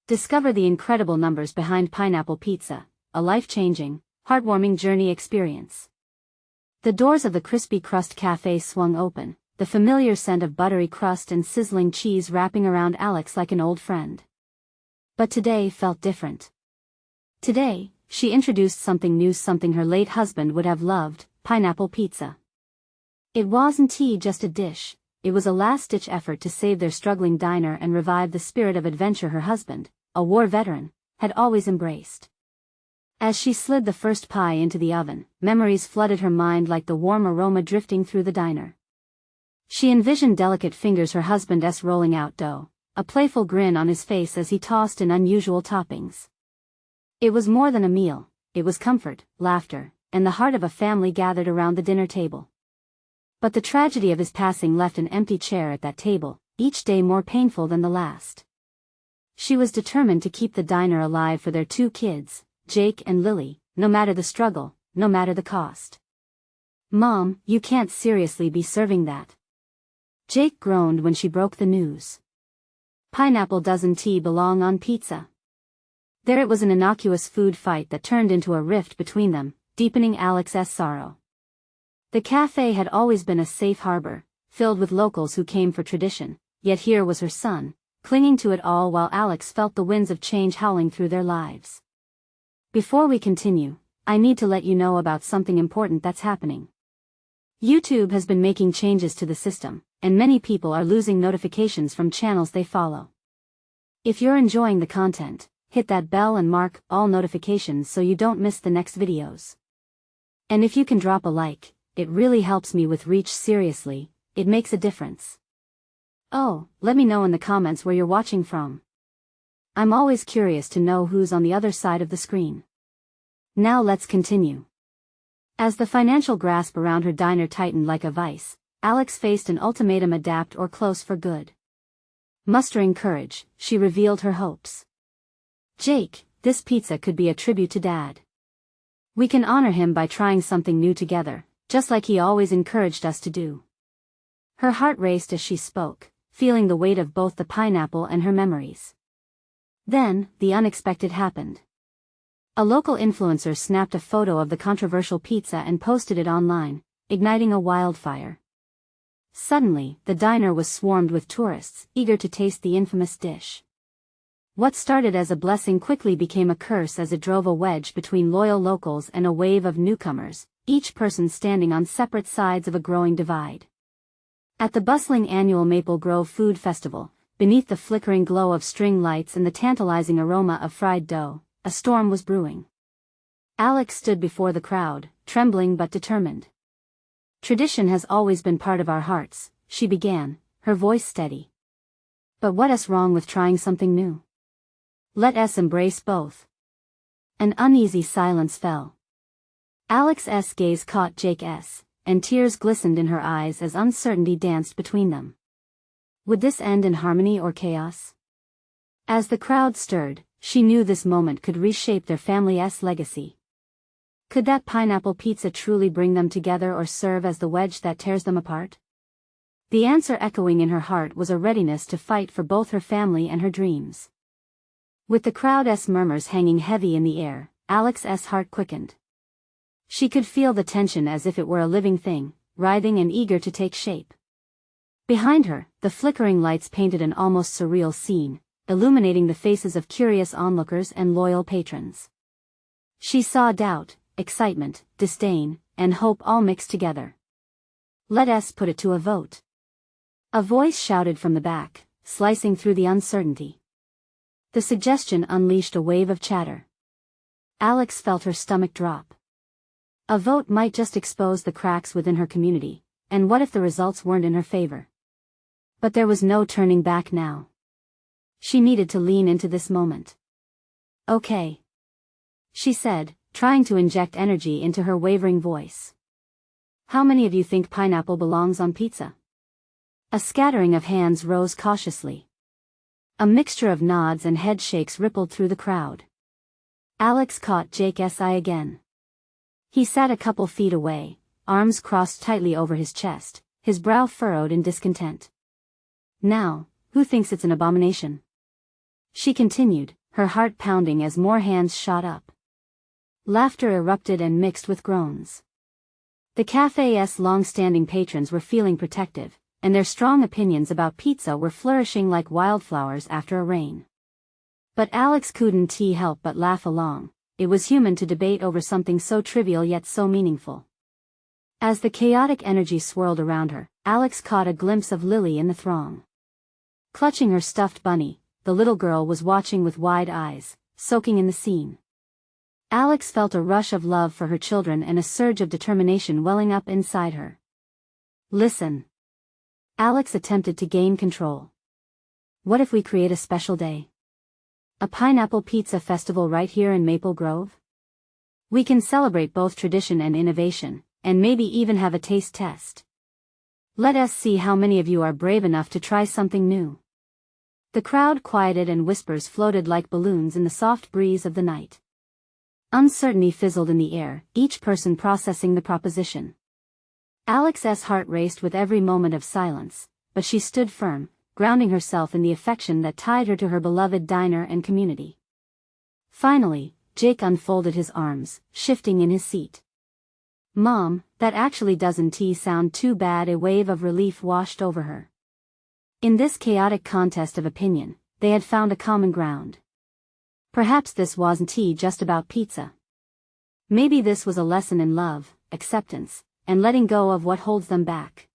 Discover the incredible numbers behind pineapple pizza, a life-changing, heartwarming journey experience. The doors of the Crispy Crust Cafe swung open, the familiar scent of buttery crust and sizzling cheese wrapping around Alex like an old friend. But today felt different. Today, she introduced something new, something her late husband would have loved: pineapple pizza. It wasn't just a dish, it was a last-ditch effort to save their struggling diner and revive the spirit of adventure her husband, a war veteran, had always embraced. As she slid the first pie into the oven, memories flooded her mind like the warm aroma drifting through the diner. She envisioned delicate fingers her husband's rolling out dough, a playful grin on his face as he tossed in unusual toppings. It was more than a meal, it was comfort, laughter, and the heart of a family gathered around the dinner table. But the tragedy of his passing left an empty chair at that table, each day more painful than the last. She was determined to keep the diner alive for their two kids, Jake and Lily, no matter the struggle, no matter the cost. "Mom, you can't seriously be serving that," Jake groaned when she broke the news. Pineapple doesn't belong on pizza. There it was, an innocuous food fight that turned into a rift between them, deepening Alex's sorrow. The cafe had always been a safe harbor, filled with locals who came for tradition, yet here was her son, clinging to it all while Alex felt the winds of change howling through their lives. Before we continue, I need to let you know about something important that's happening. YouTube has been making changes to the system, and many people are losing notifications from channels they follow. If you're enjoying the content, hit that bell and mark all notifications so you don't miss the next videos. And if you can drop a like, it really helps me with reach. Seriously, it makes a difference. Oh, let me know in the comments where you're watching from. I'm always curious to know who's on the other side of the screen. Now let's continue. As the financial grasp around her diner tightened like a vice, Alex faced an ultimatum: adapt or close for good. Mustering courage, she revealed her hopes. "Jake, this pizza could be a tribute to Dad. We can honor him by trying something new together, just like he always encouraged us to do." Her heart raced as she spoke, feeling the weight of both the pineapple and her memories. Then, the unexpected happened. A local influencer snapped a photo of the controversial pizza and posted it online, igniting a wildfire. Suddenly, the diner was swarmed with tourists, eager to taste the infamous dish. What started as a blessing quickly became a curse as it drove a wedge between loyal locals and a wave of newcomers, each person standing on separate sides of a growing divide. At the bustling annual Maple Grove Food Festival, beneath the flickering glow of string lights and the tantalizing aroma of fried dough, a storm was brewing. Alex stood before the crowd, trembling but determined. "Tradition has always been part of our hearts," she began, her voice steady. "But what's wrong with trying something new? Let's embrace both." An uneasy silence fell. Alex's gaze caught Jake's, and tears glistened in her eyes as uncertainty danced between them. Would this end in harmony or chaos? As the crowd stirred, she knew this moment could reshape their family's legacy. Could that pineapple pizza truly bring them together or serve as the wedge that tears them apart? The answer echoing in her heart was a readiness to fight for both her family and her dreams. With the crowd's murmurs hanging heavy in the air, Alex's heart quickened. She could feel the tension as if it were a living thing, writhing and eager to take shape. Behind her, the flickering lights painted an almost surreal scene, illuminating the faces of curious onlookers and loyal patrons. She saw doubt, excitement, disdain, and hope all mixed together. "Let's put it to a vote," a voice shouted from the back, slicing through the uncertainty. The suggestion unleashed a wave of chatter. Alex felt her stomach drop. A vote might just expose the cracks within her community, and what if the results weren't in her favor? But there was no turning back now. She needed to lean into this moment. "Okay," she said, trying to inject energy into her wavering voice. "How many of you think pineapple belongs on pizza?" A scattering of hands rose cautiously. A mixture of nods and head shakes rippled through the crowd. Alex caught Jake's eye again. He sat a couple feet away, arms crossed tightly over his chest, his brow furrowed in discontent. "Now, who thinks it's an abomination?" She continued, her heart pounding as more hands shot up. Laughter erupted and mixed with groans. The cafe's long-standing patrons were feeling protective, and their strong opinions about pizza were flourishing like wildflowers after a rain. But Alex couldn't help but laugh along. It was human to debate over something so trivial yet so meaningful. As the chaotic energy swirled around her, Alex caught a glimpse of Lily in the throng. Clutching her stuffed bunny, the little girl was watching with wide eyes, soaking in the scene. Alex felt a rush of love for her children and a surge of determination welling up inside her. Listen. Alex attempted to gain control. What if we create a special day? A pineapple pizza festival right here in Maple Grove? We can celebrate both tradition and innovation, and maybe even have a taste test. Let us see how many of you are brave enough to try something new. The crowd quieted and whispers floated like balloons in the soft breeze of the night. Uncertainty fizzled in the air, each person processing the proposition. Alex's heart raced with every moment of silence, but she stood firm, grounding herself in the affection that tied her to her beloved diner and community. Finally, Jake unfolded his arms, shifting in his seat. Mom, that actually doesn't sound too bad. A wave of relief washed over her. In this chaotic contest of opinion, they had found a common ground. Perhaps this wasn't just about pizza. Maybe this was a lesson in love, acceptance, and letting go of what holds them back.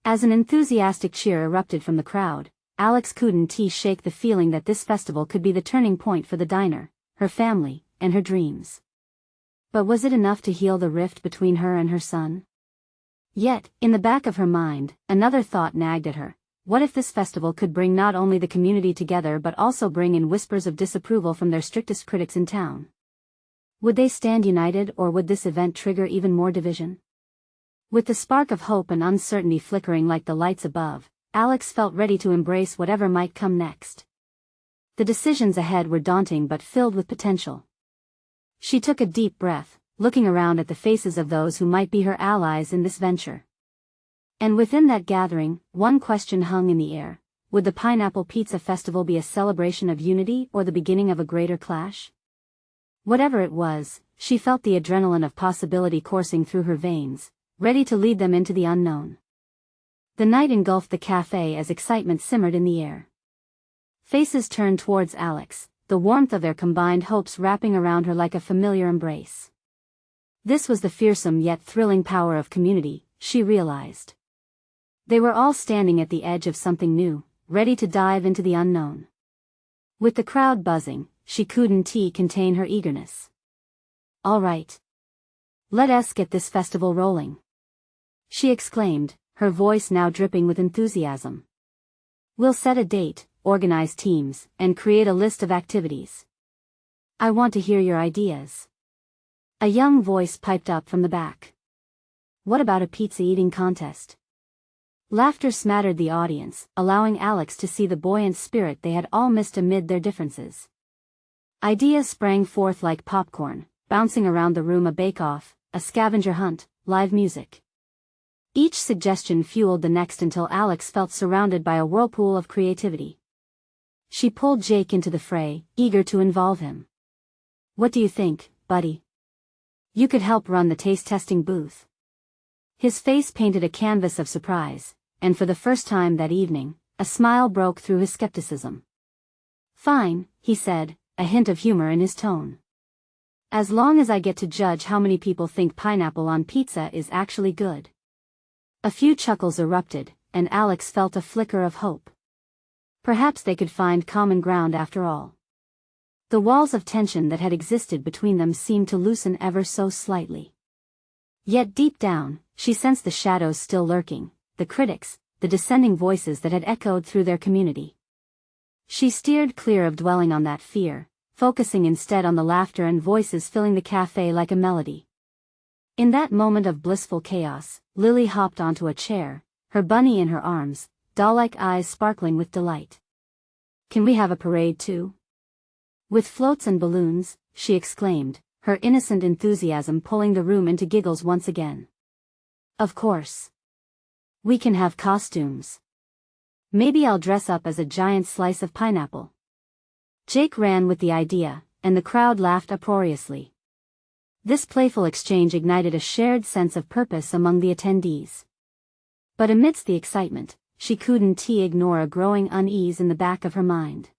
As an enthusiastic cheer erupted from the crowd, Alex couldn't shake the feeling that this festival could be the turning point for the diner, her family, and her dreams. But was it enough to heal the rift between her and her son? Yet, in the back of her mind, another thought nagged at her. What if this festival could bring not only the community together but also bring in whispers of disapproval from their strictest critics in town? Would they stand united, or would this event trigger even more division? With the spark of hope and uncertainty flickering like the lights above, Alex felt ready to embrace whatever might come next. The decisions ahead were daunting but filled with potential. She took a deep breath, looking around at the faces of those who might be her allies in this venture. And within that gathering, one question hung in the air. Would the Pineapple Pizza Festival be a celebration of unity or the beginning of a greater clash? Whatever it was, she felt the adrenaline of possibility coursing through her veins, ready to lead them into the unknown. The night engulfed the cafe as excitement simmered in the air. Faces turned towards Alex, the warmth of their combined hopes wrapping around her like a familiar embrace. This was the fearsome yet thrilling power of community, she realized. They were all standing at the edge of something new, ready to dive into the unknown. With the crowd buzzing, she couldn't contain her eagerness. All right. Let us get this festival rolling, she exclaimed, her voice now dripping with enthusiasm. We'll set a date, organize teams, and create a list of activities. I want to hear your ideas. A young voice piped up from the back. What about a pizza eating contest? Laughter smattered the audience, allowing Alex to see the buoyant spirit they had all missed amid their differences. Ideas sprang forth like popcorn, bouncing around the room. A bake-off, a scavenger hunt, live music. Each suggestion fueled the next until Alex felt surrounded by a whirlpool of creativity. She pulled Jake into the fray, eager to involve him. What do you think, buddy? You could help run the taste-testing booth. His face painted a canvas of surprise, and for the first time that evening, a smile broke through his skepticism. Fine, he said, a hint of humor in his tone. As long as I get to judge how many people think pineapple on pizza is actually good. A few chuckles erupted, and Alex felt a flicker of hope. Perhaps they could find common ground after all. The walls of tension that had existed between them seemed to loosen ever so slightly. Yet deep down, she sensed the shadows still lurking, the critics, the dissenting voices that had echoed through their community. She steered clear of dwelling on that fear, focusing instead on the laughter and voices filling the cafe like a melody. In that moment of blissful chaos, Lily hopped onto a chair, her bunny in her arms, doll-like eyes sparkling with delight. Can we have a parade too? With floats and balloons, she exclaimed, her innocent enthusiasm pulling the room into giggles once again. Of course. We can have costumes. Maybe I'll dress up as a giant slice of pineapple. Jake ran with the idea, and the crowd laughed uproariously. This playful exchange ignited a shared sense of purpose among the attendees. But amidst the excitement, she couldn't ignore a growing unease in the back of her mind.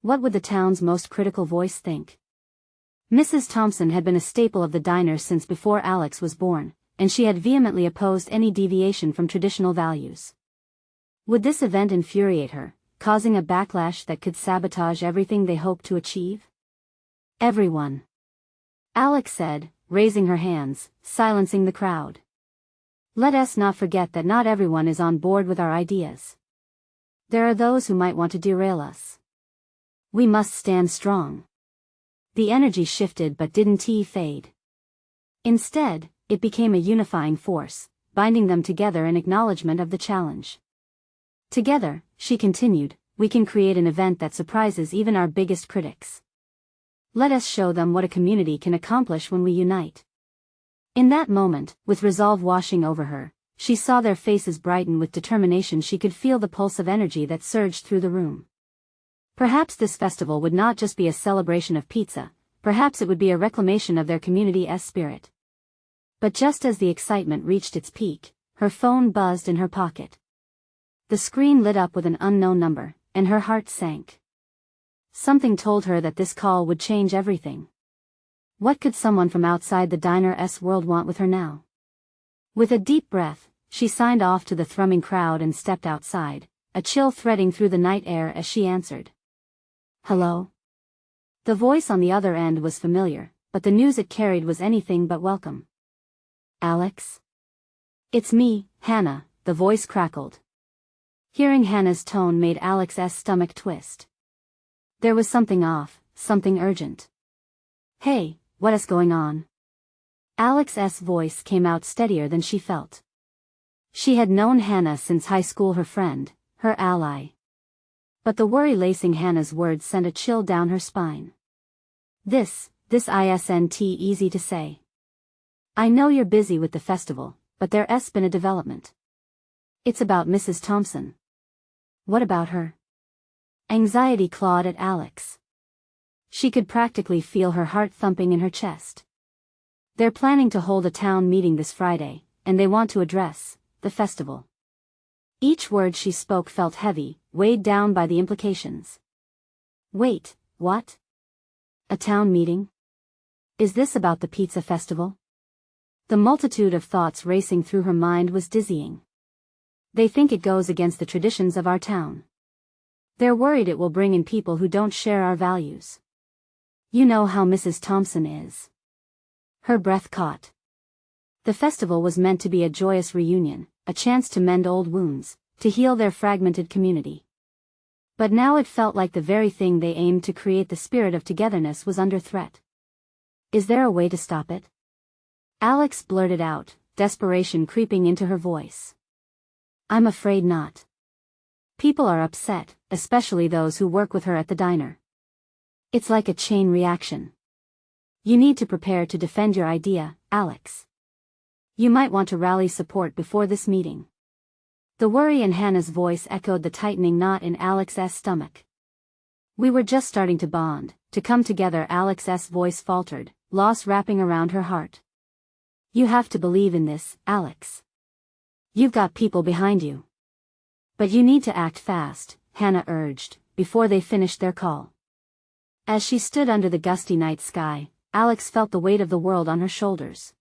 What would the town's most critical voice think? Mrs. Thompson had been a staple of the diner since before Alex was born, and she had vehemently opposed any deviation from traditional values. Would this event infuriate her, causing a backlash that could sabotage everything they hoped to achieve? Everyone, Alex said, raising her hands, silencing the crowd. Let us not forget that not everyone is on board with our ideas. There are those who might want to derail us. We must stand strong. The energy shifted but didn't fade. Instead, it became a unifying force, binding them together in acknowledgement of the challenge. Together, she continued, we can create an event that surprises even our biggest critics. Let us show them what a community can accomplish when we unite. In that moment, with resolve washing over her, she saw their faces brighten with determination. She could feel the pulse of energy that surged through the room. Perhaps this festival would not just be a celebration of pizza, perhaps it would be a reclamation of their community's spirit. But just as the excitement reached its peak, her phone buzzed in her pocket. The screen lit up with an unknown number, and her heart sank. Something told her that this call would change everything. What could someone from outside the diner's world want with her now? With a deep breath, she signed off to the thrumming crowd and stepped outside, a chill threading through the night air as she answered. Hello? The voice on the other end was familiar, but the news it carried was anything but welcome. Alex? It's me, Hannah, the voice crackled. Hearing Hannah's tone made Alex's stomach twist. There was something off, something urgent. Hey, what is going on? Alex's voice came out steadier than she felt. She had known Hannah since high school, her friend, her ally. But the worry lacing Hannah's words sent a chill down her spine. This isn't easy to say. I know you're busy with the festival, but there's been a development. It's about Mrs. Thompson. What about her? Anxiety clawed at Alex. She could practically feel her heart thumping in her chest. They're planning to hold a town meeting this Friday, and they want to address the festival. Each word she spoke felt heavy, weighed down by the implications. Wait, what? A town meeting? Is this about the pizza festival? The multitude of thoughts racing through her mind was dizzying. They think it goes against the traditions of our town. They're worried it will bring in people who don't share our values. You know how Mrs. Thompson is. Her breath caught. The festival was meant to be a joyous reunion, a chance to mend old wounds, to heal their fragmented community. But now it felt like the very thing they aimed to create, the spirit of togetherness, was under threat. Is there a way to stop it? Alex blurted out, desperation creeping into her voice. I'm afraid not. People are upset, especially those who work with her at the diner. It's like a chain reaction. You need to prepare to defend your idea, Alex. You might want to rally support before this meeting. The worry in Hannah's voice echoed the tightening knot in Alex's stomach. We were just starting to bond, to come together. Alex's voice faltered, loss wrapping around her heart. You have to believe in this, Alex. You've got people behind you. But you need to act fast, Hannah urged, before they finished their call. As she stood under the gusty night sky, Alex felt the weight of the world on her shoulders.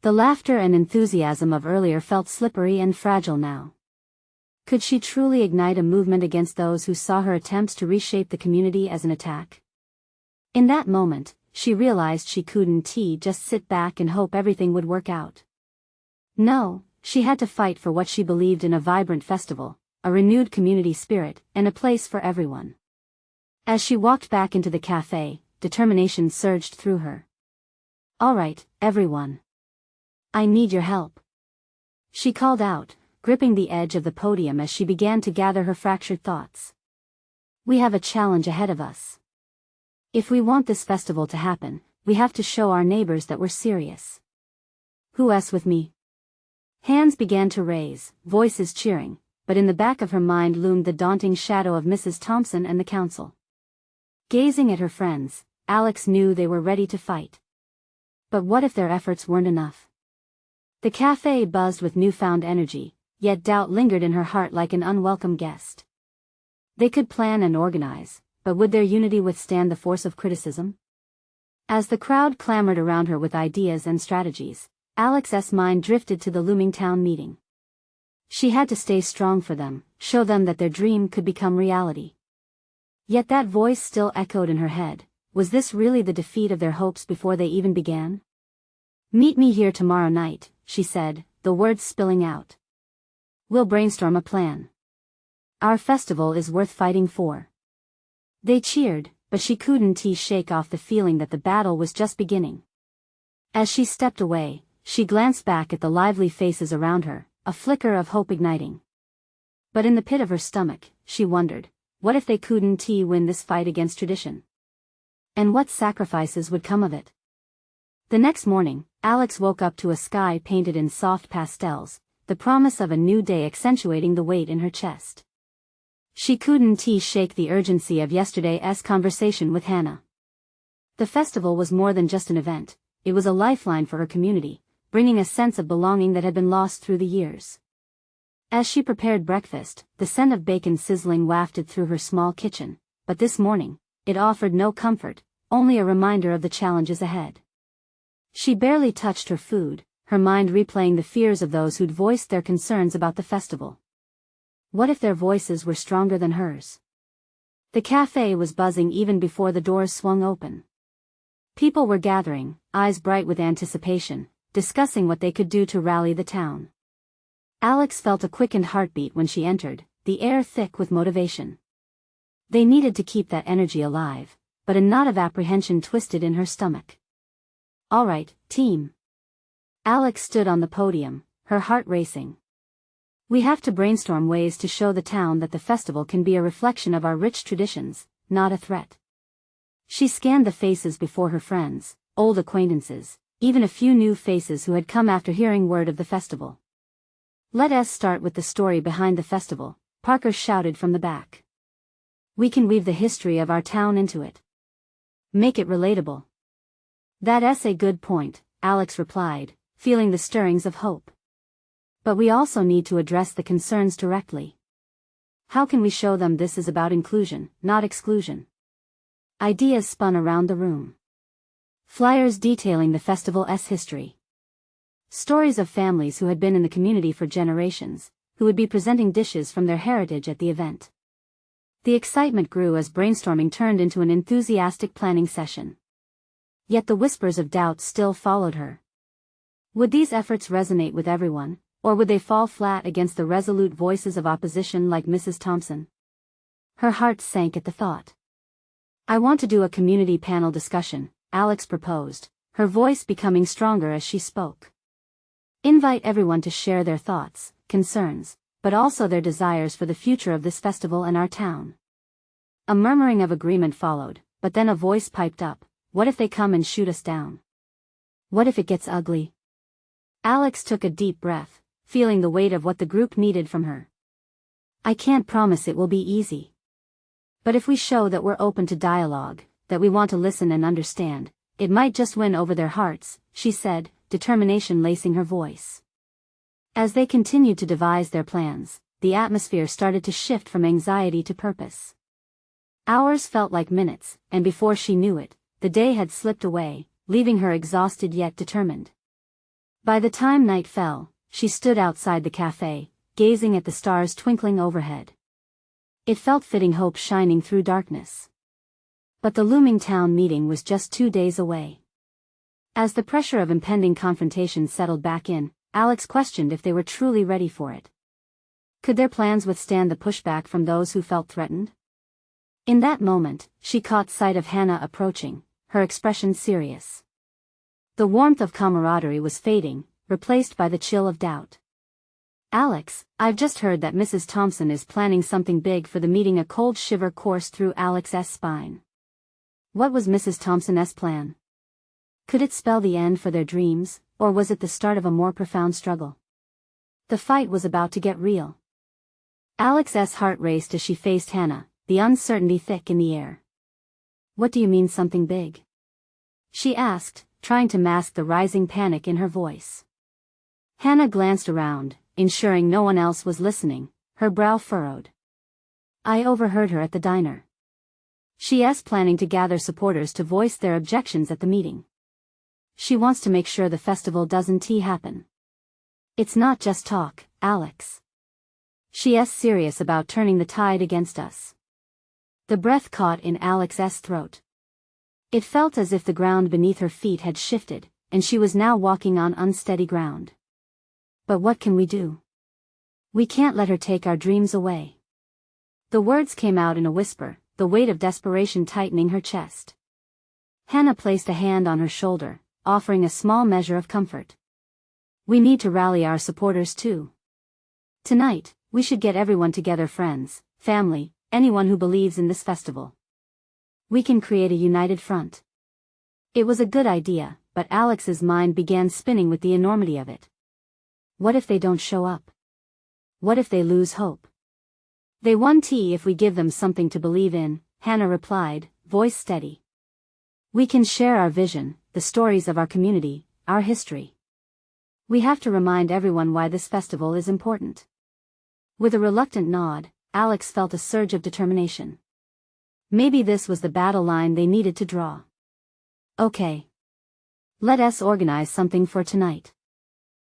The laughter and enthusiasm of earlier felt slippery and fragile now. Could she truly ignite a movement against those who saw her attempts to reshape the community as an attack? In that moment, she realized she couldn't just sit back and hope everything would work out. No, she had to fight for what she believed in: a vibrant festival, a renewed community spirit, and a place for everyone. As she walked back into the cafe, determination surged through her. All right, everyone. I need your help. She called out, gripping the edge of the podium as she began to gather her fractured thoughts. We have a challenge ahead of us. If we want this festival to happen, we have to show our neighbors that we're serious. Who's with me? Hands began to raise, voices cheering, but in the back of her mind loomed the daunting shadow of Mrs. Thompson and the council. Gazing at her friends, Alex knew they were ready to fight. But what if their efforts weren't enough? The cafe buzzed with newfound energy, yet doubt lingered in her heart like an unwelcome guest. They could plan and organize, but would their unity withstand the force of criticism? As the crowd clamored around her with ideas and strategies, Alex's mind drifted to the looming town meeting. She had to stay strong for them, show them that their dream could become reality. Yet that voice still echoed in her head. Was this really the defeat of their hopes before they even began? "Meet me here tomorrow night," she said, the words spilling out. "We'll brainstorm a plan. Our festival is worth fighting for." They cheered, but she couldn't shake off the feeling that the battle was just beginning. As she stepped away, she glanced back at the lively faces around her, a flicker of hope igniting. But in the pit of her stomach, she wondered, what if they couldn't win this fight against tradition? And what sacrifices would come of it? The next morning, Alex woke up to a sky painted in soft pastels, the promise of a new day accentuating the weight in her chest. She couldn't shake the urgency of yesterday's conversation with Hannah. The festival was more than just an event, it was a lifeline for her community, bringing a sense of belonging that had been lost through the years. As she prepared breakfast, the scent of bacon sizzling wafted through her small kitchen, but this morning, it offered no comfort, only a reminder of the challenges ahead. She barely touched her food, her mind replaying the fears of those who'd voiced their concerns about the festival. What if their voices were stronger than hers? The cafe was buzzing even before the doors swung open. People were gathering, eyes bright with anticipation, discussing what they could do to rally the town. Alex felt a quickened heartbeat when she entered, the air thick with motivation. They needed to keep that energy alive, but a knot of apprehension twisted in her stomach. "All right, team." Alex stood on the podium, her heart racing. "We have to brainstorm ways to show the town that the festival can be a reflection of our rich traditions, not a threat." She scanned the faces before her friends, old acquaintances, even a few new faces who had come after hearing word of the festival. "Let us start with the story behind the festival," Parker shouted from the back. "We can weave the history of our town into it. Make it relatable." "That's a good point," Alex replied, feeling the stirrings of hope. "But we also need to address the concerns directly. How can we show them this is about inclusion, not exclusion?" Ideas spun around the room. Flyers detailing the festival's history. Stories of families who had been in the community for generations, who would be presenting dishes from their heritage at the event. The excitement grew as brainstorming turned into an enthusiastic planning session. Yet the whispers of doubt still followed her. Would these efforts resonate with everyone, or would they fall flat against the resolute voices of opposition like Mrs. Thompson? Her heart sank at the thought. "I want to do a community panel discussion," Alex proposed, her voice becoming stronger as she spoke. "Invite everyone to share their thoughts, concerns, but also their desires for the future of this festival and our town." A murmuring of agreement followed, but then a voice piped up, "What if they come and shoot us down? What if it gets ugly?" Alex took a deep breath, feeling the weight of what the group needed from her. "I can't promise it will be easy. But if we show that we're open to dialogue, that we want to listen and understand, it might just win over their hearts," she said, determination lacing her voice. As they continued to devise their plans, the atmosphere started to shift from anxiety to purpose. Hours felt like minutes, and before she knew it, the day had slipped away, leaving her exhausted yet determined. By the time night fell, she stood outside the cafe, gazing at the stars twinkling overhead. It felt fitting, hope shining through darkness. But the looming town meeting was just 2 days away. As the pressure of impending confrontation settled back in, Alex questioned if they were truly ready for it. Could their plans withstand the pushback from those who felt threatened? In that moment, she caught sight of Hannah approaching, her expression serious. The warmth of camaraderie was fading, replaced by the chill of doubt. "Alex, I've just heard that Mrs. Thompson is planning something big for the meeting." A cold shiver coursed through Alex's spine. What was Mrs. Thompson's plan? Could it spell the end for their dreams, or was it the start of a more profound struggle? The fight was about to get real. Alex's heart raced as she faced Hannah, the uncertainty thick in the air. What do you mean something big? She asked, trying to mask the rising panic in her voice. Hannah glanced around, ensuring no one else was listening, her brow furrowed. I overheard her at the diner. She's planning to gather supporters to voice their objections at the meeting. She wants to make sure the festival doesn't happen. It's not just talk, Alex. She's serious about turning the tide against us. The breath caught in Alex's throat. It felt as if the ground beneath her feet had shifted, and she was now walking on unsteady ground. But what can we do? We can't let her take our dreams away. The words came out in a whisper, the weight of desperation tightening her chest. Hannah placed a hand on her shoulder, offering a small measure of comfort. We need to rally our supporters too. Tonight, we should get everyone together, friends, family, anyone who believes in this festival. We can create a united front. It was a good idea, but Alex's mind began spinning with the enormity of it. What if they don't show up? What if they lose hope? They won if we give them something to believe in, Hannah replied, voice steady. We can share our vision, the stories of our community, our history. We have to remind everyone why this festival is important. With a reluctant nod, Alex felt a surge of determination. Maybe this was the battle line they needed to draw. Okay. Let us organize something for tonight.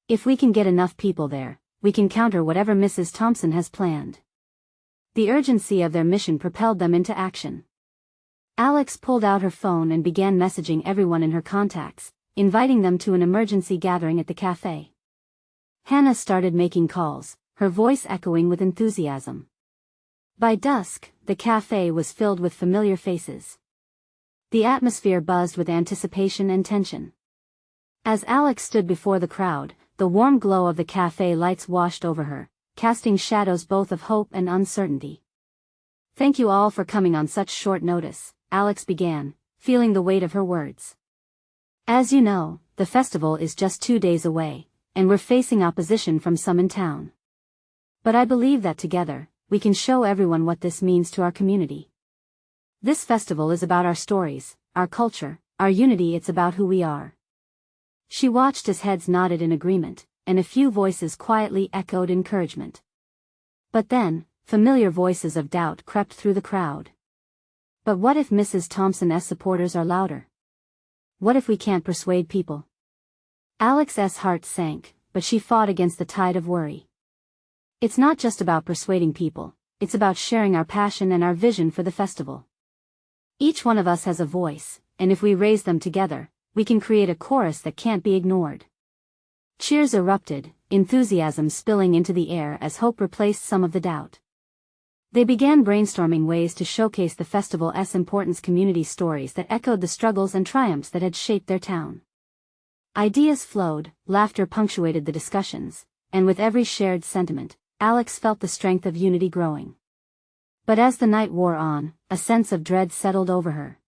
If we can get enough people there, we can counter whatever Mrs. Thompson has planned. The urgency of their mission propelled them into action. Alex pulled out her phone and began messaging everyone in her contacts, inviting them to an emergency gathering at the cafe. Hannah started making calls, her voice echoing with enthusiasm. By dusk, the cafe was filled with familiar faces. The atmosphere buzzed with anticipation and tension. As Alex stood before the crowd, the warm glow of the cafe lights washed over her, casting shadows both of hope and uncertainty. Thank you all for coming on such short notice, Alex began, feeling the weight of her words. As you know, the festival is just 2 days away, and we're facing opposition from some in town. But I believe that together, we can show everyone what this means to our community. This festival is about our stories, our culture, our unity. It's about who we are. She watched as heads nodded in agreement, and a few voices quietly echoed encouragement. But then, familiar voices of doubt crept through the crowd. But what if Mrs. Thompson's supporters are louder? What if we can't persuade people? Alex's heart sank, but she fought against the tide of worry. It's not just about persuading people, it's about sharing our passion and our vision for the festival. Each one of us has a voice, and if we raise them together, we can create a chorus that can't be ignored. Cheers erupted, enthusiasm spilling into the air as hope replaced some of the doubt. They began brainstorming ways to showcase the festival's importance, community stories that echoed the struggles and triumphs that had shaped their town. Ideas flowed, laughter punctuated the discussions, and with every shared sentiment, Alex felt the strength of unity growing. But as the night wore on, a sense of dread settled over her.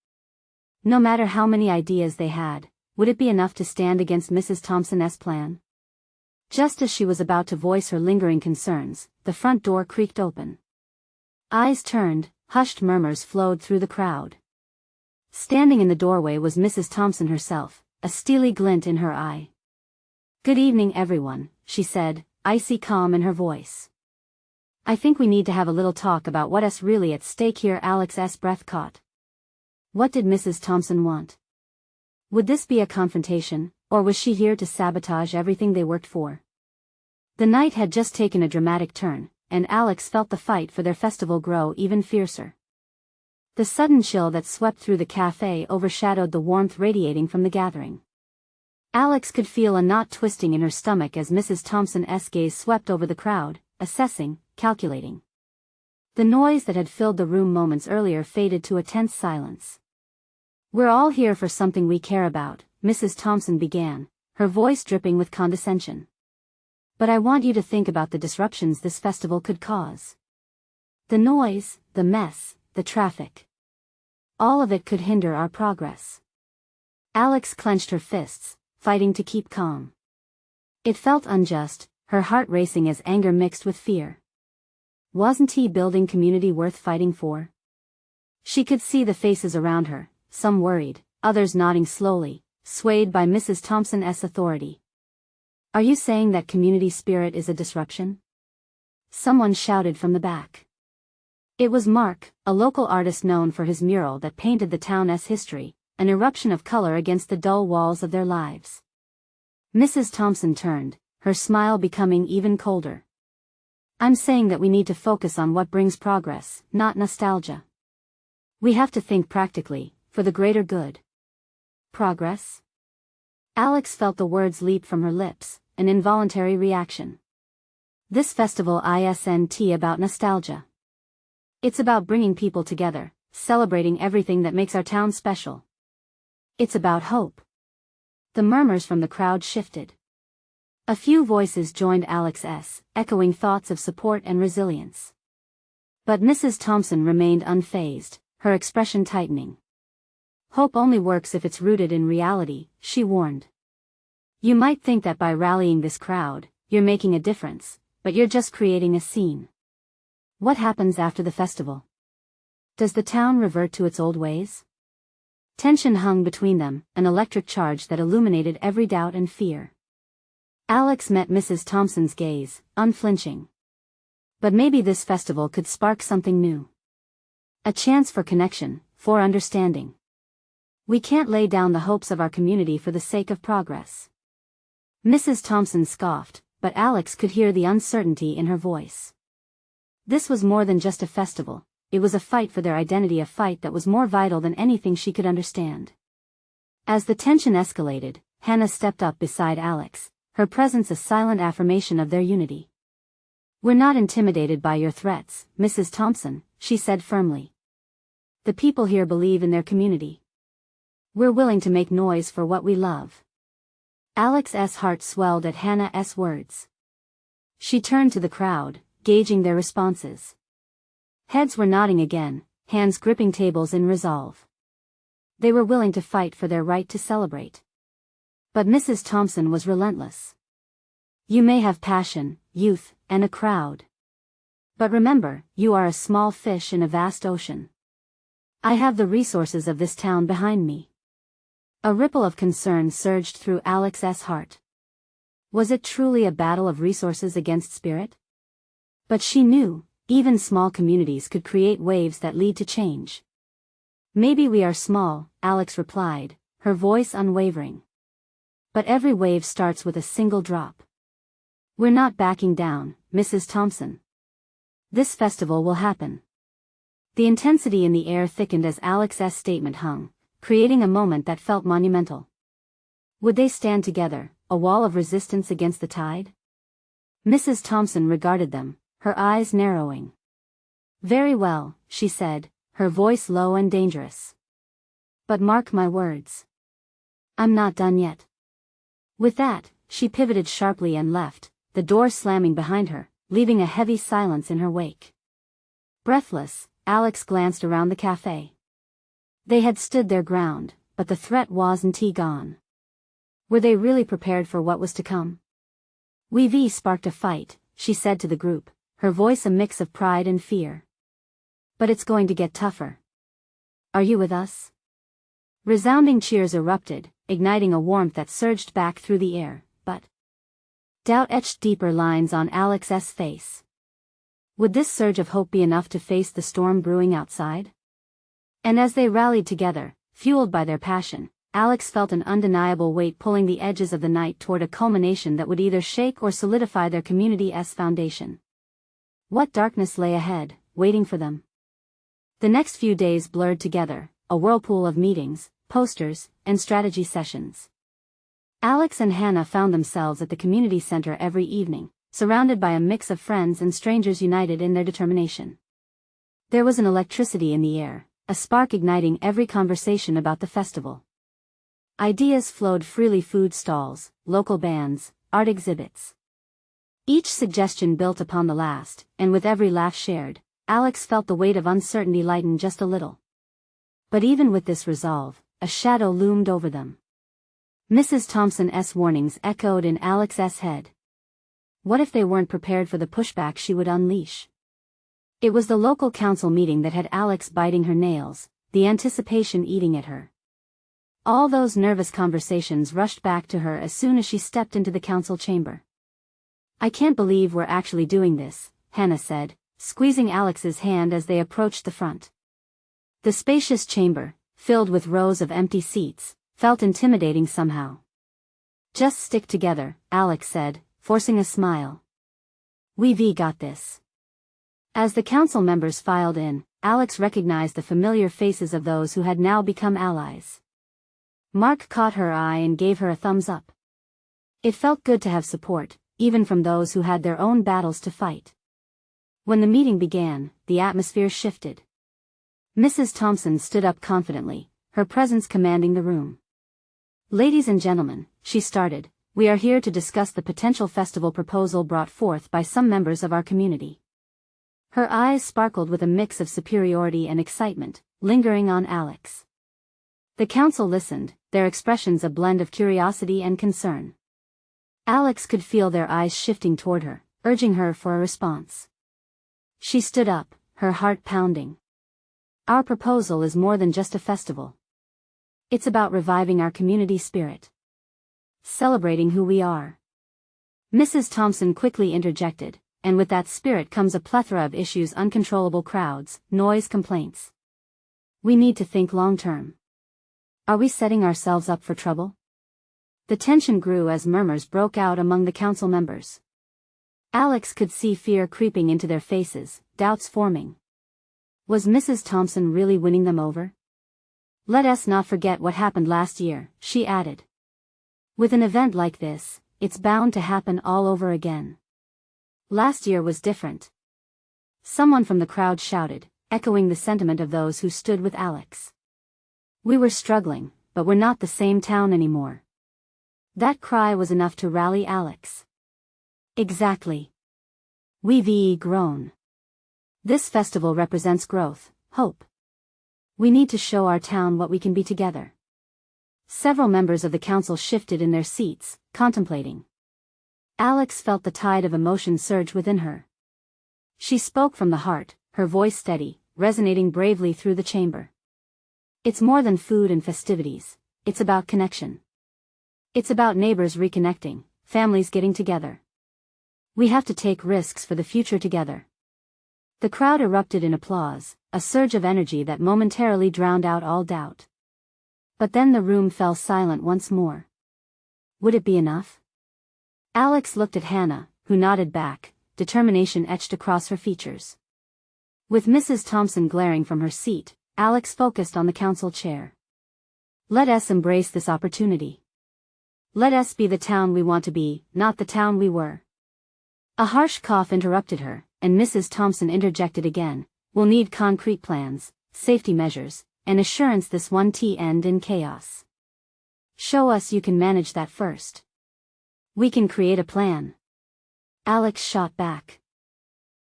No matter how many ideas they had, would it be enough to stand against Mrs. Thompson's plan? Just as she was about to voice her lingering concerns, the front door creaked open. Eyes turned, hushed murmurs flowed through the crowd. Standing in the doorway was Mrs. Thompson herself, a steely glint in her eye. Good evening, everyone, she said, icy calm in her voice. I think we need to have a little talk about what's really at stake here. Alex's breath caught. What did Mrs. Thompson want? Would this be a confrontation, or was she here to sabotage everything they worked for? The night had just taken a dramatic turn, and Alex felt the fight for their festival grow even fiercer. The sudden chill that swept through the cafe overshadowed the warmth radiating from the gathering. Alex could feel a knot twisting in her stomach as Mrs. Thompson's gaze swept over the crowd, assessing, calculating. The noise that had filled the room moments earlier faded to a tense silence. We're all here for something we care about, Mrs. Thompson began, her voice dripping with condescension. But I want you to think about the disruptions this festival could cause. The noise, the mess, the traffic. All of it could hinder our progress. Alex clenched her fists, fighting to keep calm. It felt unjust, her heart racing as anger mixed with fear. Wasn't building community worth fighting for? She could see the faces around her, some worried, others nodding slowly, swayed by Mrs. Thompson's authority. "Are you saying that community spirit is a disruption?" Someone shouted from the back. It was Mark, a local artist known for his mural that painted the town's history, an eruption of color against the dull walls of their lives. Mrs. Thompson turned, her smile becoming even colder. "I'm saying that we need to focus on what brings progress, not nostalgia. We have to think practically, for the greater good." Progress? Alex felt the words leap from her lips, an involuntary reaction. This festival isn't about nostalgia. It's about bringing people together, celebrating everything that makes our town special. It's about hope. The murmurs from the crowd shifted. A few voices joined Alex's, echoing thoughts of support and resilience. But Mrs. Thompson remained unfazed, her expression tightening. "Hope only works if it's rooted in reality," she warned. "You might think that by rallying this crowd, you're making a difference, but you're just creating a scene. What happens after the festival? Does the town revert to its old ways?" Tension hung between them, an electric charge that illuminated every doubt and fear. Alex met Mrs. Thompson's gaze, unflinching. But maybe this festival could spark something new. A chance for connection, for understanding. "We can't lay down the hopes of our community for the sake of progress." Mrs. Thompson scoffed, but Alex could hear the uncertainty in her voice. This was more than just a festival, it was a fight for their identity, a fight that was more vital than anything she could understand. As the tension escalated, Hannah stepped up beside Alex, her presence a silent affirmation of their unity. "We're not intimidated by your threats, Mrs. Thompson," she said firmly. "The people here believe in their community. We're willing to make noise for what we love." Alex's heart swelled at Hannah's words. She turned to the crowd, gauging their responses. Heads were nodding again, hands gripping tables in resolve. They were willing to fight for their right to celebrate. But Mrs. Thompson was relentless. "You may have passion, youth, and a crowd. But remember, you are a small fish in a vast ocean. I have the resources of this town behind me." A ripple of concern surged through Alex's heart. Was it truly a battle of resources against spirit? But she knew, even small communities could create waves that lead to change. "Maybe we are small," Alex replied, her voice unwavering. "But every wave starts with a single drop. We're not backing down, Mrs. Thompson. This festival will happen." The intensity in the air thickened as Alex's statement hung, creating a moment that felt monumental. Would they stand together, a wall of resistance against the tide? Mrs. Thompson regarded them, her eyes narrowing. "Very well," she said, her voice low and dangerous. "But mark my words. I'm not done yet." With that, she pivoted sharply and left, the door slamming behind her, leaving a heavy silence in her wake. Breathless, Alex glanced around the cafe. They had stood their ground, but the threat wasn't gone. Were they really prepared for what was to come? "We've sparked a fight," she said to the group, her voice a mix of pride and fear. "But it's going to get tougher. Are you with us?" Resounding cheers erupted, igniting a warmth that surged back through the air, but doubt etched deeper lines on Alex's face. Would this surge of hope be enough to face the storm brewing outside? And as they rallied together, fueled by their passion, Alex felt an undeniable weight pulling the edges of the night toward a culmination that would either shake or solidify their community's foundation. What darkness lay ahead, waiting for them? The next few days blurred together, a whirlpool of meetings, posters, and strategy sessions. Alex and Hannah found themselves at the community center every evening, surrounded by a mix of friends and strangers united in their determination. There was an electricity in the air, a spark igniting every conversation about the festival. Ideas flowed freely: food stalls, local bands, art exhibits. Each suggestion built upon the last, and with every laugh shared, Alex felt the weight of uncertainty lighten just a little. But even with this resolve, a shadow loomed over them. Mrs. Thompson's warnings echoed in Alex's head. What if they weren't prepared for the pushback she would unleash? It was the local council meeting that had Alex biting her nails, the anticipation eating at her. All those nervous conversations rushed back to her as soon as she stepped into the council chamber. "I can't believe we're actually doing this," Hannah said, squeezing Alex's hand as they approached the front. The spacious chamber, filled with rows of empty seats, felt intimidating somehow. "Just stick together," Alex said, forcing a smile. "We've got this." As the council members filed in, Alex recognized the familiar faces of those who had now become allies. Mark caught her eye and gave her a thumbs up. It felt good to have support, even from those who had their own battles to fight. When the meeting began, the atmosphere shifted. Mrs. Thompson stood up confidently, her presence commanding the room. "Ladies and gentlemen," she started, "we are here to discuss the potential festival proposal brought forth by some members of our community." Her eyes sparkled with a mix of superiority and excitement, lingering on Alex. The council listened, their expressions a blend of curiosity and concern. Alex could feel their eyes shifting toward her, urging her for a response. She stood up, her heart pounding. "Our proposal is more than just a festival. It's about reviving our community spirit. Celebrating who we are." Mrs. Thompson quickly interjected, "And with that spirit comes a plethora of issues: uncontrollable crowds, noise, complaints. We need to think long-term. Are we setting ourselves up for trouble?" The tension grew as murmurs broke out among the council members. Alex could see fear creeping into their faces, doubts forming. Was Mrs. Thompson really winning them over? "Let us not forget what happened last year," she added. "With an event like this, it's bound to happen all over again. Last year was different." Someone from the crowd shouted, echoing the sentiment of those who stood with Alex. "We were struggling, but we're not the same town anymore." That cry was enough to rally Alex. "Exactly. We've grown. This festival represents growth, hope. We need to show our town what we can be together." Several members of the council shifted in their seats, contemplating. Alex felt the tide of emotion surge within her. She spoke from the heart, her voice steady, resonating bravely through the chamber. "It's more than food and festivities, it's about connection. It's about neighbors reconnecting, families getting together. We have to take risks for the future together." The crowd erupted in applause, a surge of energy that momentarily drowned out all doubt. But then the room fell silent once more. Would it be enough? Alex looked at Hannah, who nodded back, determination etched across her features. With Mrs. Thompson glaring from her seat, Alex focused on the council chair. "Let us embrace this opportunity. Let us be the town we want to be, not the town we were." A harsh cough interrupted her, and Mrs. Thompson interjected again, "We'll need concrete plans, safety measures, and assurance this won't end in chaos. Show us you can manage that first. We can create a plan." Alex shot back.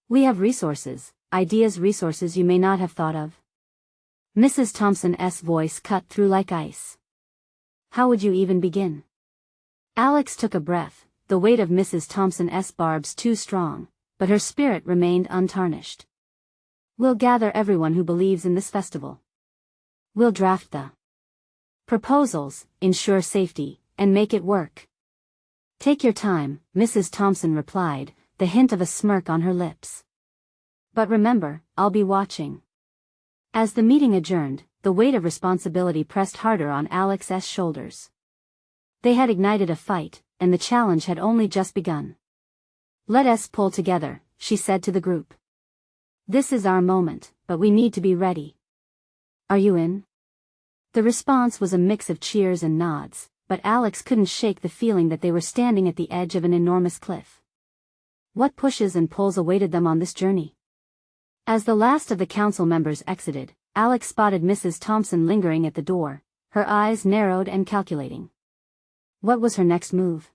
"We have resources, resources you may not have thought of." Mrs. Thompson's voice cut through like ice. "How would you even begin?" Alex took a breath, the weight of Mrs. Thompson's barbs too strong, but her spirit remained untarnished. "We'll gather everyone who believes in this festival. We'll draft the proposals, ensure safety, and make it work." "Take your time," Mrs. Thompson replied, the hint of a smirk on her lips. "But remember, I'll be watching." As the meeting adjourned, the weight of responsibility pressed harder on Alex's shoulders. They had ignited a fight, and the challenge had only just begun. "Let us pull together," she said to the group. "This is our moment, but we need to be ready. Are you in?" The response was a mix of cheers and nods, but Alex couldn't shake the feeling that they were standing at the edge of an enormous cliff. What pushes and pulls awaited them on this journey? As the last of the council members exited, Alex spotted Mrs. Thompson lingering at the door, her eyes narrowed and calculating. What was her next move?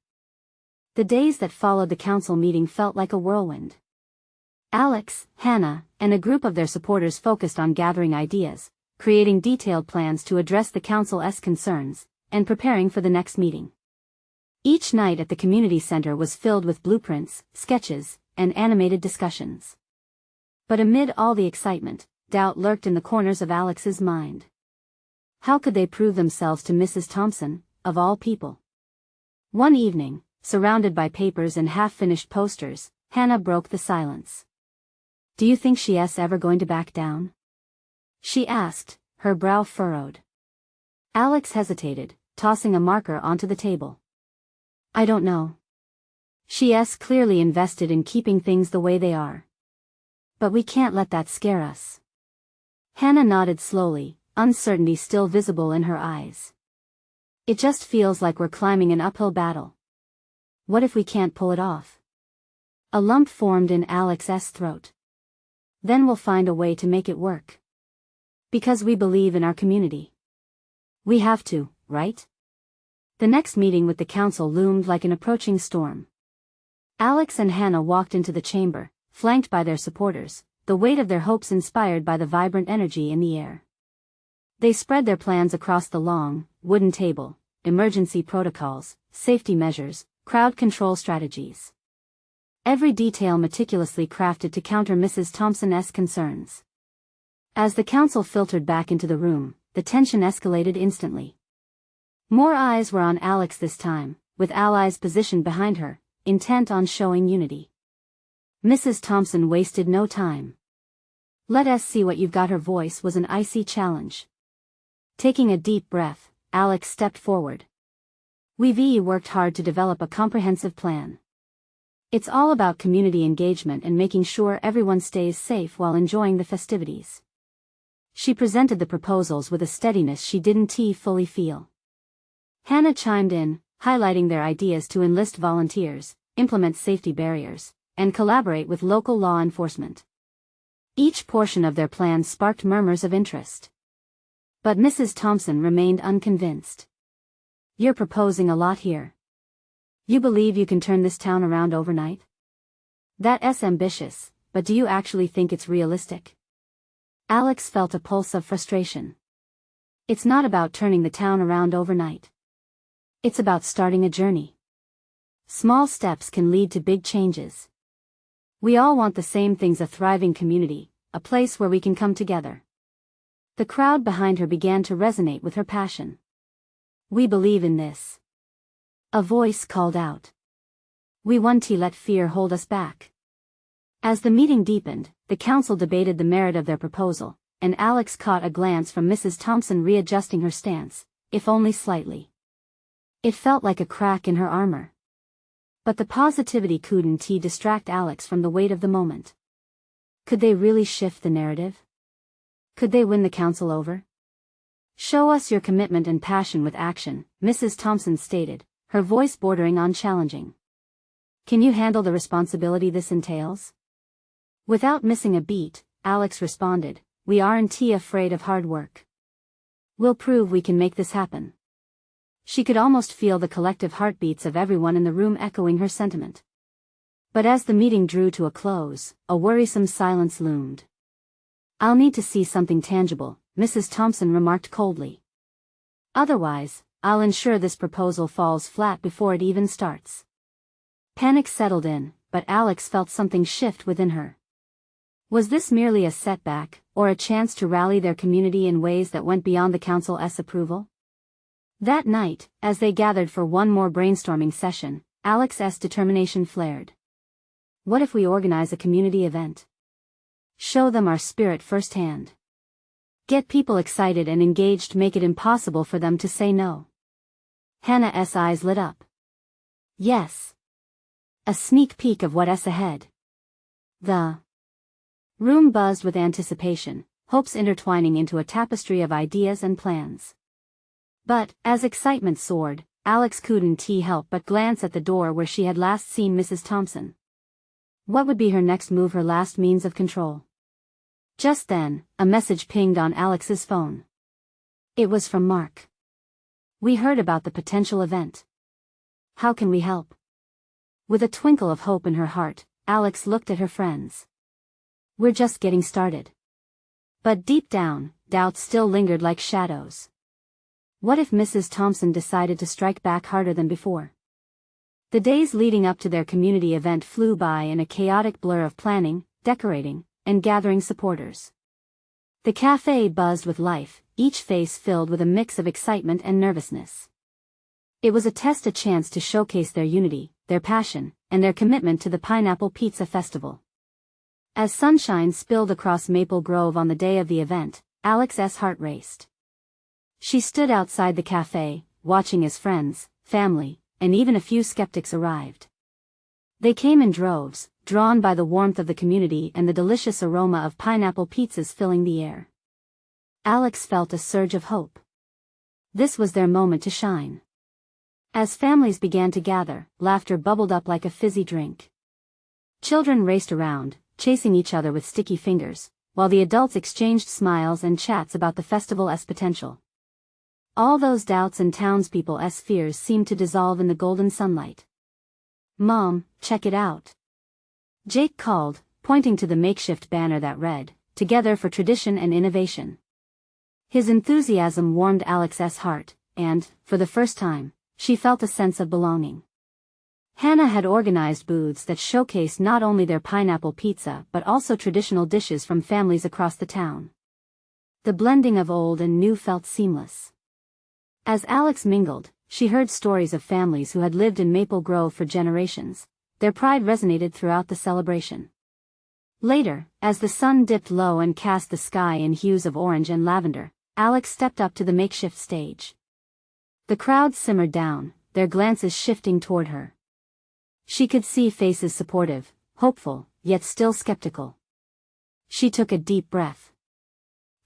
The days that followed the council meeting felt like a whirlwind. Alex, Hannah, and a group of their supporters focused on gathering ideas, creating detailed plans to address the council's concerns, and preparing for the next meeting. Each night at the community center was filled with blueprints, sketches, and animated discussions. But amid all the excitement, doubt lurked in the corners of Alex's mind. How could they prove themselves to Mrs. Thompson, of all people? One evening, surrounded by papers and half-finished posters, Hannah broke the silence. "Do you think she's ever going to back down?" she asked, her brow furrowed. Alex hesitated, tossing a marker onto the table. "I don't know. She's clearly invested in keeping things the way they are. But we can't let that scare us." Hannah nodded slowly, uncertainty still visible in her eyes. "It just feels like we're climbing an uphill battle. What if we can't pull it off?" A lump formed in Alex's throat. "Then we'll find a way to make it work. Because we believe in our community. We have to, right?" The next meeting with the council loomed like an approaching storm. Alex and Hannah walked into the chamber, flanked by their supporters, the weight of their hopes inspired by the vibrant energy in the air. They spread their plans across the long, wooden table: emergency protocols, safety measures, crowd control strategies. Every detail meticulously crafted to counter Mrs. Thompson's concerns. As the council filtered back into the room, the tension escalated instantly. More eyes were on Alex this time, with allies positioned behind her, intent on showing unity. Mrs. Thompson wasted no time. "Let us see what you've got." Her voice was an icy challenge. Taking a deep breath, Alex stepped forward. "We've worked hard to develop a comprehensive plan. It's all about community engagement and making sure everyone stays safe while enjoying the festivities." She presented the proposals with a steadiness she didn't fully feel. Hannah chimed in, highlighting their ideas to enlist volunteers, implement safety barriers, and collaborate with local law enforcement. Each portion of their plan sparked murmurs of interest. But Mrs. Thompson remained unconvinced. "You're proposing a lot here. You believe you can turn this town around overnight? That's ambitious, but do you actually think it's realistic?" Alex felt a pulse of frustration. "It's not about turning the town around overnight. It's about starting a journey. Small steps can lead to big changes. We all want the same things: a thriving community, a place where we can come together." The crowd behind her began to resonate with her passion. "We believe in this." A voice called out. "We won't let fear hold us back." As the meeting deepened, the council debated the merit of their proposal, and Alex caught a glance from Mrs. Thompson readjusting her stance, if only slightly. It felt like a crack in her armor. But the positivity couldn't distract Alex from the weight of the moment. Could they really shift the narrative? Could they win the council over? "Show us your commitment and passion with action," Mrs. Thompson stated, her voice bordering on challenging. "Can you handle the responsibility this entails?" Without missing a beat, Alex responded, "We aren't afraid of hard work. We'll prove we can make this happen." She could almost feel the collective heartbeats of everyone in the room echoing her sentiment. But as the meeting drew to a close, a worrisome silence loomed. "I'll need to see something tangible," Mrs. Thompson remarked coldly. "Otherwise, I'll ensure this proposal falls flat before it even starts." Panic settled in, but Alex felt something shift within her. Was this merely a setback, or a chance to rally their community in ways that went beyond the council's approval? That night, as they gathered for one more brainstorming session, Alex's determination flared. "What if we organize a community event? Show them our spirit firsthand. Get people excited and engaged, make it impossible for them to say no." Hannah's eyes lit up. "Yes. A sneak peek of what's ahead." The room buzzed with anticipation, hopes intertwining into a tapestry of ideas and plans. But, as excitement soared, Alex couldn't help but glance at the door where she had last seen Mrs. Thompson. What would be her next move, her last means of control? Just then, a message pinged on Alex's phone. It was from Mark. "We heard about the potential event. How can we help?" With a twinkle of hope in her heart, Alex looked at her friends. "We're just getting started." But deep down, doubts still lingered like shadows. What if Mrs. Thompson decided to strike back harder than before? The days leading up to their community event flew by in a chaotic blur of planning, decorating, and gathering supporters. The cafe buzzed with life, each face filled with a mix of excitement and nervousness. It was a chance to showcase their unity, their passion, and their commitment to the Pineapple Pizza Festival. As sunshine spilled across Maple Grove on the day of the event, Alex's heart raced. She stood outside the cafe, watching as friends, family, and even a few skeptics arrived. They came in droves, drawn by the warmth of the community and the delicious aroma of pineapple pizzas filling the air. Alex felt a surge of hope. This was their moment to shine. As families began to gather, laughter bubbled up like a fizzy drink. Children raced around, chasing each other with sticky fingers, while the adults exchanged smiles and chats about the festival's potential. All those doubts and townspeople's fears seemed to dissolve in the golden sunlight. "Mom, check it out," Jake called, pointing to the makeshift banner that read, "Together for Tradition and Innovation." His enthusiasm warmed Alex's heart, and, for the first time, she felt a sense of belonging. Hannah had organized booths that showcased not only their pineapple pizza but also traditional dishes from families across the town. The blending of old and new felt seamless. As Alex mingled, she heard stories of families who had lived in Maple Grove for generations. Their pride resonated throughout the celebration. Later, as the sun dipped low and cast the sky in hues of orange and lavender, Alex stepped up to the makeshift stage. The crowd simmered down, their glances shifting toward her. She could see faces supportive, hopeful, yet still skeptical. She took a deep breath.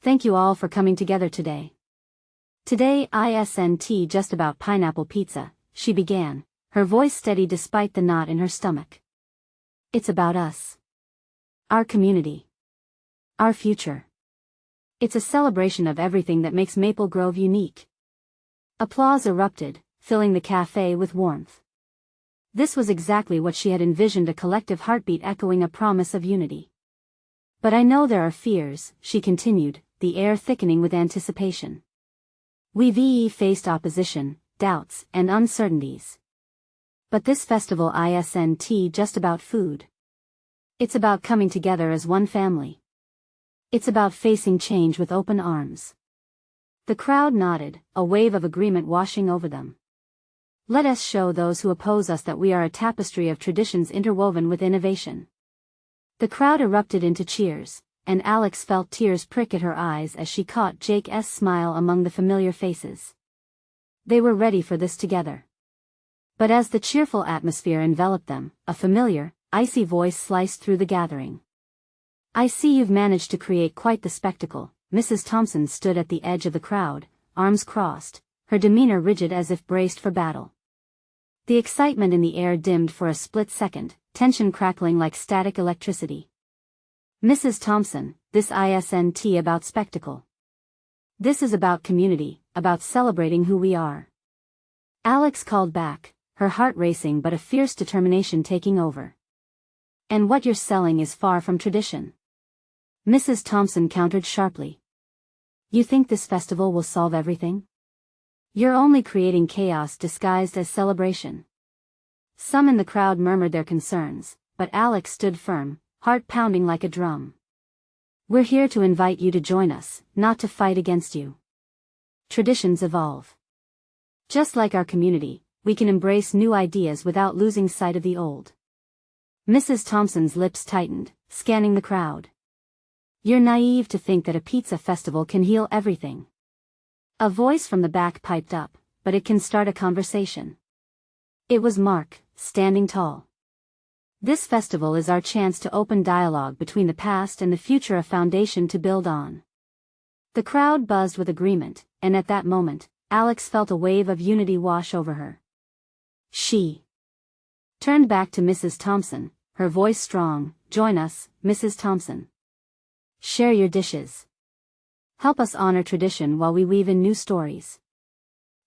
"Thank you all for coming together today. Today isn't just about pineapple pizza," she began, her voice steady despite the knot in her stomach. "It's about us. Our community. Our future. It's a celebration of everything that makes Maple Grove unique." Applause erupted, filling the cafe with warmth. This was exactly what she had envisioned, a collective heartbeat echoing a promise of unity. "But I know there are fears," she continued, the air thickening with anticipation. "We've faced opposition, doubts, and uncertainties. But this festival isn't just about food. It's about coming together as one family. It's about facing change with open arms." The crowd nodded, a wave of agreement washing over them. "Let us show those who oppose us that we are a tapestry of traditions interwoven with innovation." The crowd erupted into cheers, and Alex felt tears prick at her eyes as she caught Jake's smile among the familiar faces. They were ready for this together. But as the cheerful atmosphere enveloped them, a familiar, icy voice sliced through the gathering. "I see you've managed to create quite the spectacle." Mrs. Thompson stood at the edge of the crowd, arms crossed, her demeanor rigid as if braced for battle. The excitement in the air dimmed for a split second, tension crackling like static electricity. "Mrs. Thompson, this isn't about spectacle. This is about community, about celebrating who we are." Alex called back, her heart racing but a fierce determination taking over. "And what you're selling is far from tradition," Mrs. Thompson countered sharply. "You think this festival will solve everything? You're only creating chaos disguised as celebration." Some in the crowd murmured their concerns, but Alex stood firm, heart pounding like a drum. "We're here to invite you to join us, not to fight against you. Traditions evolve. Just like our community, we can embrace new ideas without losing sight of the old." Mrs. Thompson's lips tightened, scanning the crowd. "You're naive to think that a pizza festival can heal everything." A voice from the back piped up, "But it can start a conversation." It was Mark, standing tall. "This festival is our chance to open dialogue between the past and the future, a foundation to build on." The crowd buzzed with agreement, and at that moment, Alex felt a wave of unity wash over her. She turned back to Mrs. Thompson, her voice strong. "Join us, Mrs. Thompson. Share your dishes. Help us honor tradition while we weave in new stories.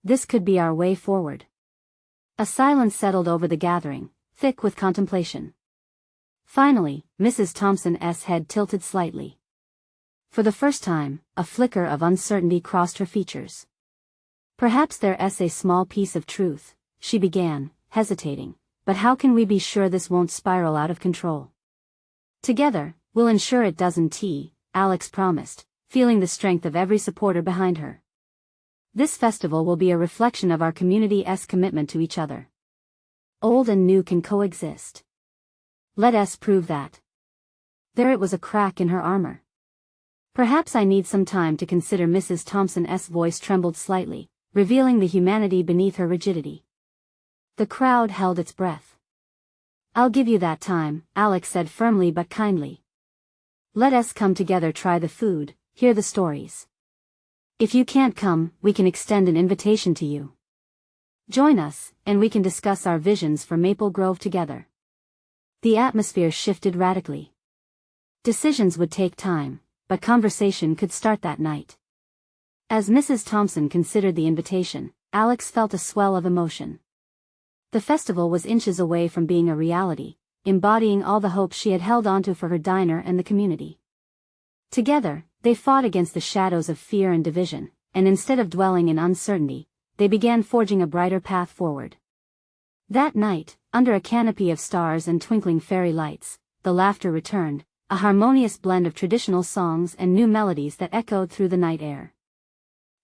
This could be our way forward." A silence settled over the gathering, thick with contemplation. Finally, Mrs. Thompson's head tilted slightly. For the first time, a flicker of uncertainty crossed her features. "Perhaps there's a small piece of truth," she began, hesitating, "but how can we be sure this won't spiral out of control?" Together, We'll ensure it doesn't tea, Alex promised, feeling the strength of every supporter behind her. This festival will be a reflection of our community's commitment to each other. Old and new can coexist. Let us prove that. There it was, a crack in her armor. Perhaps I need some time to consider. Mrs. Thompson's voice trembled slightly, revealing the humanity beneath her rigidity. The crowd held its breath. I'll give you that time, Alex said firmly but kindly. Let us come together, try the food, hear the stories. If you can't come, we can extend an invitation to you. Join us, and we can discuss our visions for Maple Grove together. The atmosphere shifted radically. Decisions would take time, but conversation could start that night. As Mrs. Thompson considered the invitation, Alex felt a swell of emotion. The festival was inches away from being a reality, embodying all the hopes she had held onto for her diner and the community. Together, they fought against the shadows of fear and division, and instead of dwelling in uncertainty, they began forging a brighter path forward. That night, under a canopy of stars and twinkling fairy lights, the laughter returned, a harmonious blend of traditional songs and new melodies that echoed through the night air.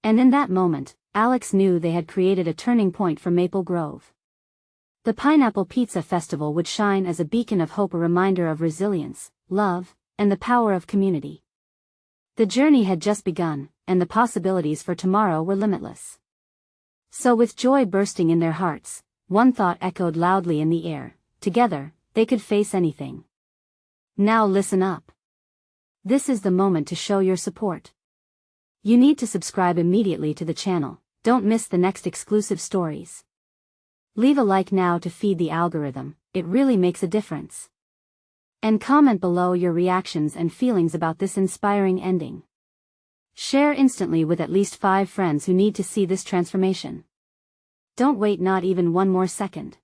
And in that moment, Alex knew they had created a turning point for Maple Grove. The Pineapple Pizza Festival would shine as a beacon of hope, a reminder of resilience, love, and the power of community. The journey had just begun, and the possibilities for tomorrow were limitless. So with joy bursting in their hearts, one thought echoed loudly in the air: together, they could face anything. Now listen up. This is the moment to show your support. You need to subscribe immediately to the channel, don't miss the next exclusive stories. Leave a like now to feed the algorithm, it really makes a difference. And comment below your reactions and feelings about this inspiring ending. Share instantly with at least 5 friends who need to see this transformation. Don't wait not even one more second.